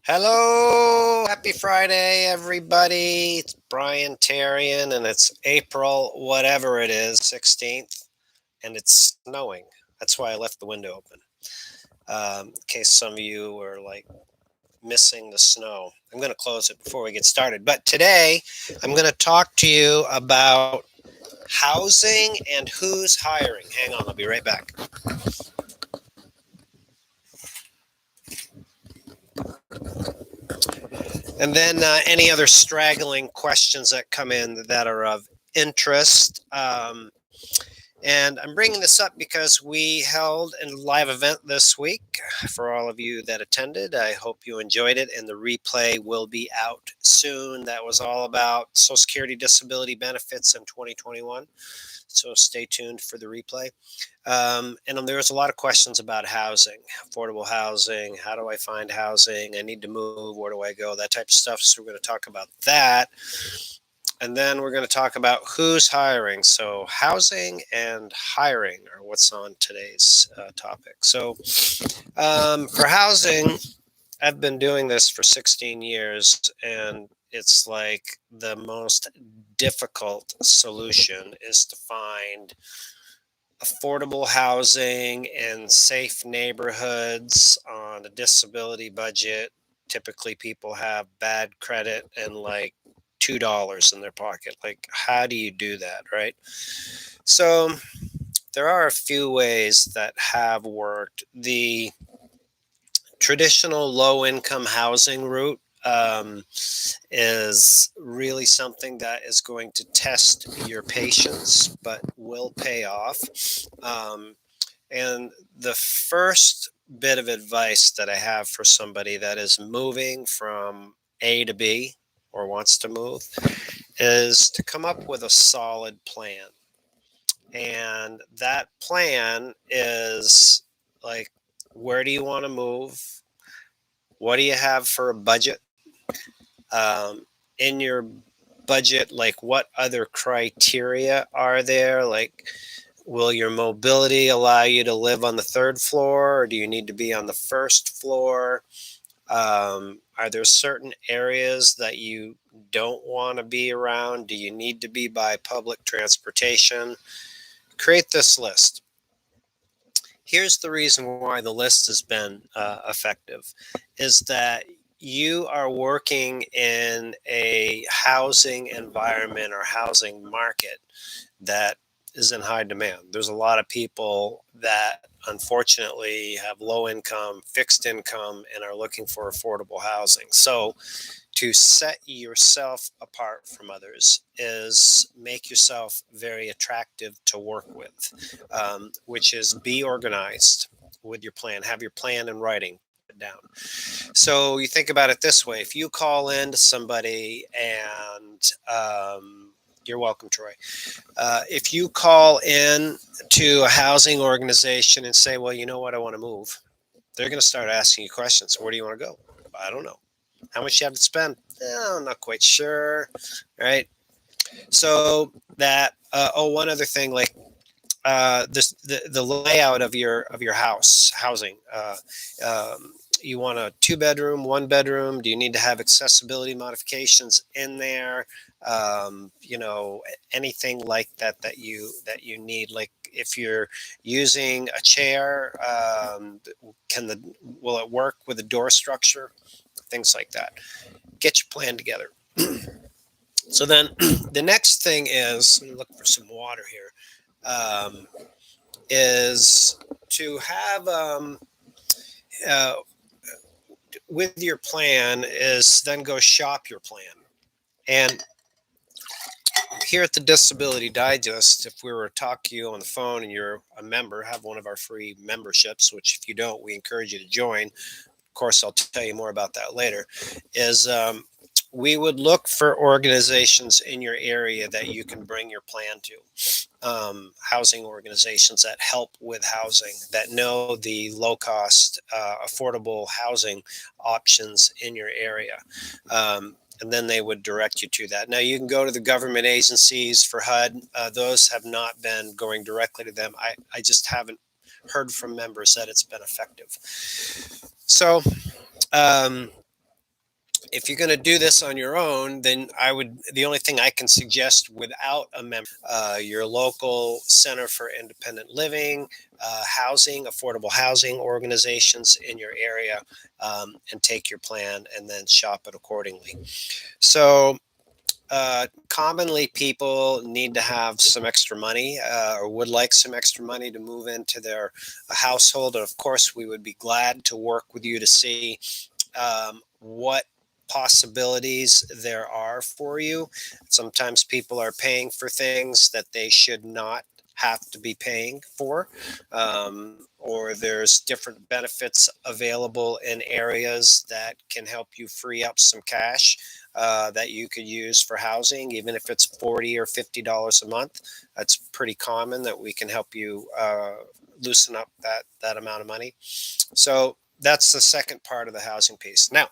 Hello, happy Friday, everybody. It's Brian Terrian, and it's April, whatever it is, 16th, and it's snowing. That's why I left the window open, in case some of you are like missing the snow. I'm going to close it before we get started. But today, I'm going to talk to you about housing and who's hiring. Hang on, I'll be right back. And then any other straggling questions that come in that are of interest. And I'm bringing this up because we held a live event this week for all of you that attended. I hope you enjoyed it, and the replay will be out soon. That was all about Social Security disability benefits in 2021. So stay tuned for the replay. And there was a lot of questions about housing, affordable housing. How do I find housing? I need to move. Where do I go? That type of stuff. So we're going to talk about that. And then we're going to talk about who's hiring. So housing and hiring are what's on today's topic. So for housing, I've been doing this for 16 years, and it's like the most difficult solution is to find affordable housing in safe neighborhoods on a disability budget. Typically, people have bad credit and like $2 in their pocket. Like, how do you do that, right? So, there are a few ways that have worked. The traditional low income housing route is really something that is going to test your patience, but will pay off. Um, and the first bit of advice that I have for somebody that is moving from A to B or wants to move is to come up with a solid plan. And that plan is like, where do you want to move? What do you have for a budget? In your budget, like what other criteria are there? Like, will your mobility allow you to live on the third floor, or do you need to be on the first floor? Are there certain areas that you don't want to be around? Do you need to be by public transportation? Create this list. Here's the reason why the list has been effective is that you are working in a housing environment or housing market that is in high demand. There's a lot of people that unfortunately have low income, fixed income, and are looking for affordable housing. So, to set yourself apart from others is make yourself very attractive to work with, which is be organized with your plan. Have your plan in writing. Put it down. So you think about it this way: if you call in to somebody and you're welcome, Troy. If you call in to a housing organization and say, well, you know what, I want to move, they're going to start asking you questions. Where do you want to go? I don't know. How much you have to spend? I'm not quite sure. Right. So that, one other thing, like the layout of your housing. You want a 2 bedroom, 1 bedroom? Do you need to have accessibility modifications in there? You know, anything like that you need. Like if you're using a chair, will it work with a door structure? Things like that. Get your plan together. So then the next thing is, let me look for some water here. Is to have uh, with your plan is then go shop your plan. And here at the Disability Digest, if we were to talk to you on the phone and you're a member, have one of our free memberships, which if you don't, we encourage you to join. Of course, I'll tell you more about that later. Is we would look for organizations in your area that you can bring your plan to. Housing organizations that help with housing, that know the low cost, affordable housing options in your area. And then they would direct you to that. Now, you can go to the government agencies for HUD. Those have not been going directly to them. I just haven't heard from members that it's been effective. So, um, If you're going to do this on your own, then the only thing I can suggest without a member, your local Center for Independent Living, housing, affordable housing organizations in your area, and take your plan and then shop it accordingly. So, commonly people need to have some extra money, or would like some extra money to move into their household. And of course, we would be glad to work with you to see what possibilities there are for you. Sometimes people are paying for things that they should not have to be paying for, or there's different benefits available in areas that can help you free up some cash that you could use for housing, even if it's $40 or $50 a month. That's pretty common that we can help you loosen up that amount of money. So that's the second part of the housing piece. Now,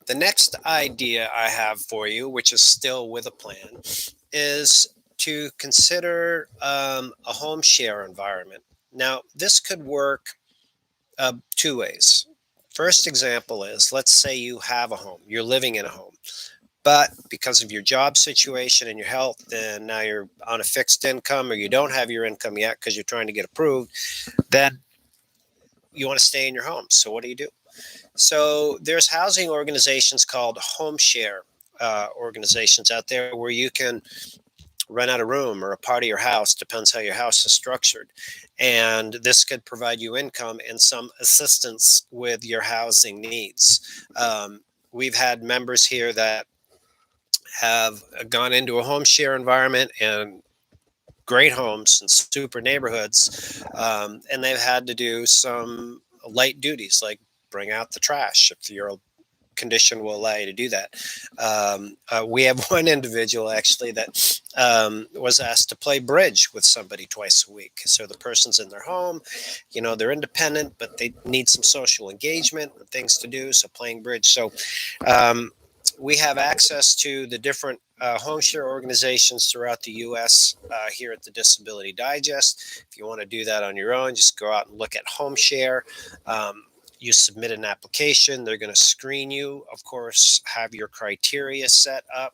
the next idea I have for you, which is still with a plan, is to consider a home share environment. Now, this could work two ways. First example is, let's say you have a home, you're living in a home, but because of your job situation and your health, then now you're on a fixed income, or you don't have your income yet because you're trying to get approved, then you want to stay in your home. So what do? So there's housing organizations called home share organizations out there where you can rent out a room or a part of your house, depends how your house is structured. And this could provide you income and some assistance with your housing needs. We've had members here that have gone into a home share environment and great homes and super neighborhoods, and they've had to do some light duties like bring out the trash if your condition will allow you to do that. We have one individual actually that was asked to play bridge with somebody twice a week. So the person's in their home, they're independent, but they need some social engagement and things to do. So playing bridge. So um, we have access to the different home share organizations throughout the U.S. Here at the Disability Digest. If you want to do that on your own, just go out and look at home share. You submit an application. They're going to screen you, of course, have your criteria set up.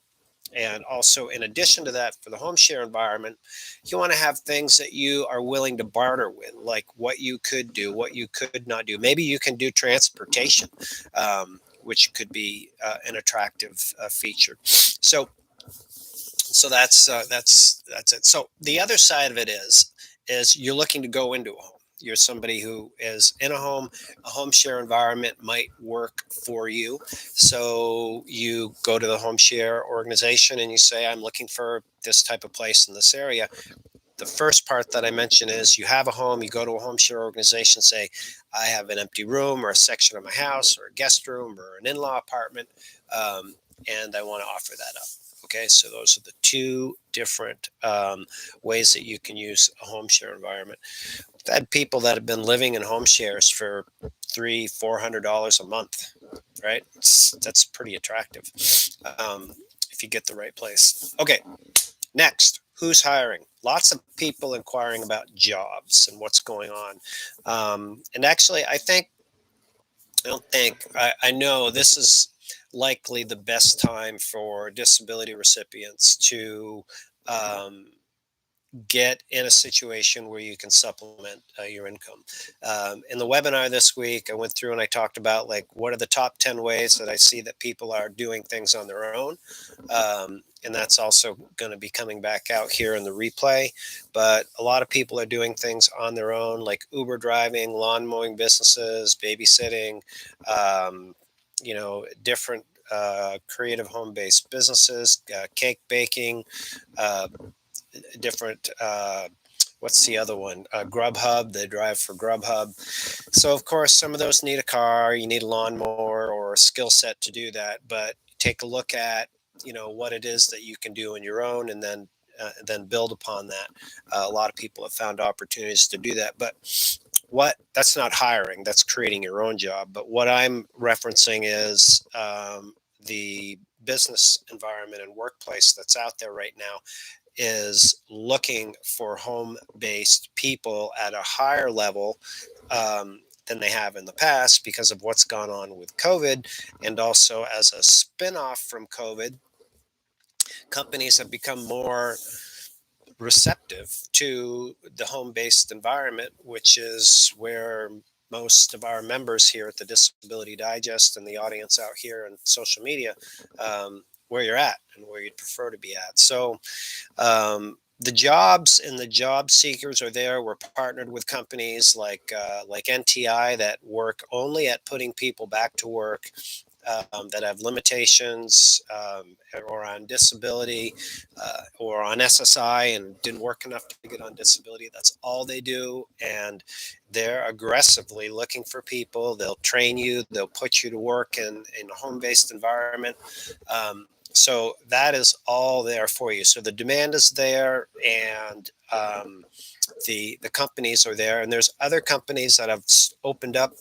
And also, in addition to that, for the home share environment, you want to have things that you are willing to barter with, like what you could do, what you could not do. Maybe you can do transportation, which could be an attractive feature. So that's it. So the other side of it is you're looking to go into a home. You're somebody who is in a home share environment might work for you. So you go to the home share organization and you say, I'm looking for this type of place in this area. The first part that I mentioned is you have a home, you go to a home share organization, say, I have an empty room or a section of my house or a guest room or an in-law apartment, and I want to offer that up. Okay, so those are the two different ways that you can use a home share environment. I've had people that have been living in home shares for $300-400 a month, right? That's pretty attractive if you get the right place. Okay, next, who's hiring? Lots of people inquiring about jobs and what's going on. And actually, I know this is likely the best time for disability recipients to um, get in a situation where you can supplement your income. In the webinar this week, I went through and I talked about like what are the top 10 ways that I see that people are doing things on their own. And that's also going to be coming back out here in the replay. But a lot of people are doing things on their own, like Uber driving, lawn mowing businesses, babysitting, different creative home-based businesses, cake baking, uh, different what's the other one? Grubhub. They drive for Grubhub. So of course, some of those need a car. You need a lawnmower or a skill set to do that. But take a look at what it is that you can do on your own, and then build upon that. A lot of people have found opportunities to do that, but that's not hiring. That's creating your own job. But what I'm referencing is the business environment and workplace that's out there right now is looking for home-based people at a higher level, than they have in the past because of what's gone on with COVID. And also, as a spin-off from COVID, companies have become more receptive to the home-based environment, which is where most of our members here at the Disability Digest and the audience out here on social media, where you're at and where you'd prefer to be at. So the jobs and the job seekers are there. We're partnered with companies like NTI that work only at putting people back to work, that have limitations, or on disability, or on SSI and didn't work enough to get on disability. That's all they do. And they're aggressively looking for people. They'll train you, they'll put you to work in a home based environment. So that is all there for you. So the demand is there, and the companies are there, and there's other companies that have opened up,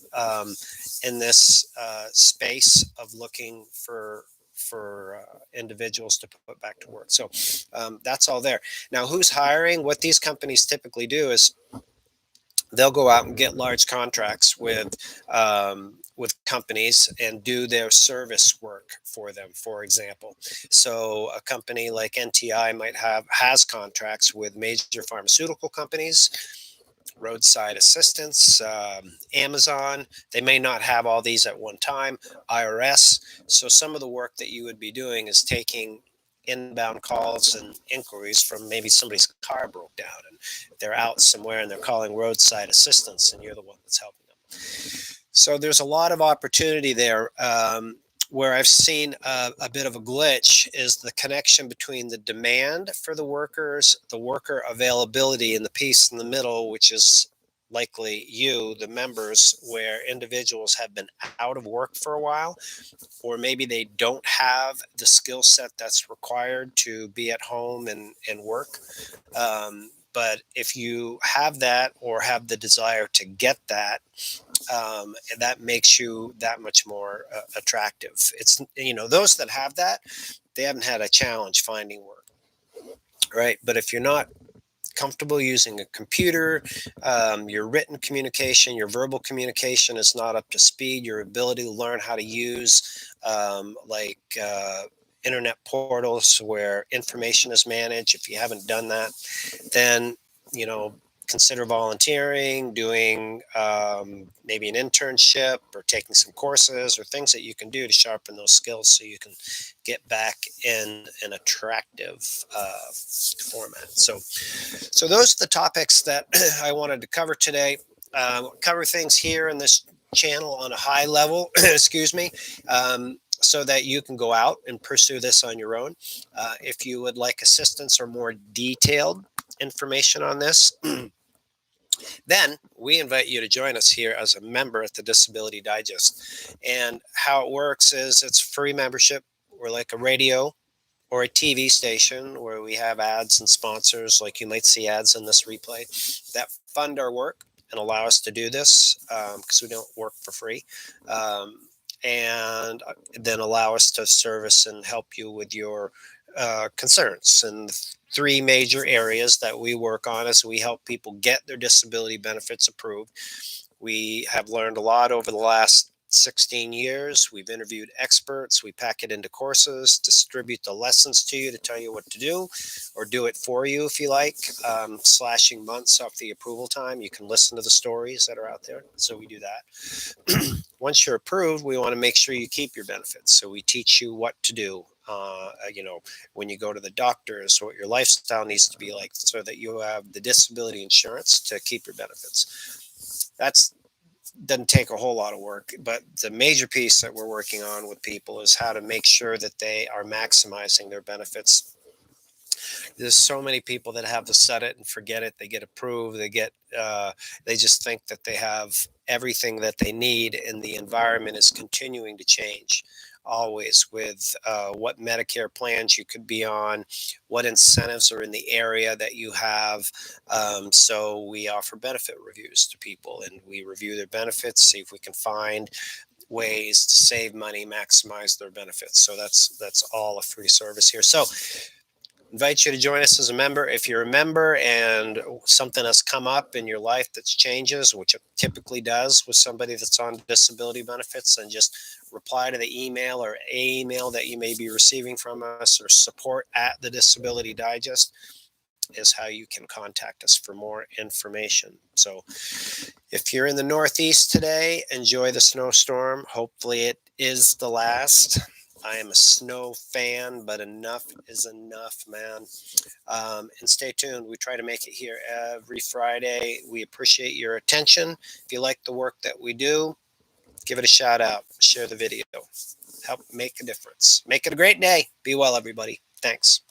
in this space of looking for individuals to put back to work. So that's all there. Now, who's hiring? What these companies typically do is they'll go out and get large contracts with companies and do their service work for them, for example. So a company like NTI has contracts with major pharmaceutical companies, roadside assistance, Amazon. They may not have all these at one time, IRS. So some of the work that you would be doing is taking inbound calls and inquiries from maybe somebody's car broke down and they're out somewhere and they're calling roadside assistance, and you're the one that's helping them. So there's a lot of opportunity there. Where I've seen a bit of a glitch is the connection between the demand for the workers, the worker availability, and the piece in the middle, which is likely you, the members, where individuals have been out of work for a while, or maybe they don't have the skill set that's required to be at home and work. But if you have that or have the desire to get that, that makes you that much more attractive. It's, those that have that, they haven't had a challenge finding work, right? But if you're not comfortable using a computer, your written communication, your verbal communication is not up to speed, your ability to learn how to use, internet portals where information is managed, if you haven't done that, then, consider volunteering, doing, maybe an internship or taking some courses or things that you can do to sharpen those skills so you can get back in an attractive format. So those are the topics that I wanted to cover today. Cover things here in this channel on a high level, excuse me, so that you can go out and pursue this on your own. If you would like assistance or more detailed information on this, then we invite you to join us here as a member at the Disability Digest. And how it works is it's free membership. We're like a radio or a TV station where we have ads and sponsors, like you might see ads in this replay, that fund our work and allow us to do this, because we don't work for free. And then allow us to service and help you with your concerns. And the three major areas that we work on is we help people get their disability benefits approved. We have learned a lot over the last 16 years. We've interviewed experts. We pack it into courses, distribute the lessons to you to tell you what to do, or do it for you if you like, slashing months off the approval time. You can listen to the stories that are out there. So we do that. Once you're approved, we want to make sure you keep your benefits. So we teach you what to do. When you go to the doctors, what your lifestyle needs to be like so that you have the disability insurance to keep your benefits. That's doesn't take a whole lot of work, but the major piece that we're working on with people is how to make sure that they are maximizing their benefits. There's so many people that have to set it and forget it. They get approved. They just think that they have everything that they need, and the environment is continuing to change always with what Medicare plans you could be on, what incentives are in the area that you have. So we offer benefit reviews to people, and we review their benefits, see if we can find ways to save money, maximize their benefits. So that's all a free service here. So invite you to join us as a member. If you're a member and something has come up in your life that changes, which it typically does with somebody that's on disability benefits, then just reply to the email or email that you may be receiving from us, or support at the Disability Digest is how you can contact us for more information. So if you're in the Northeast today, enjoy the snowstorm. Hopefully it is the last. I am a snow fan, but enough is enough, man. And stay tuned. We try to make it here every Friday. We appreciate your attention. If you like the work that we do, give it a shout out, share the video, help make a difference. Make it a great day. Be well, everybody. Thanks.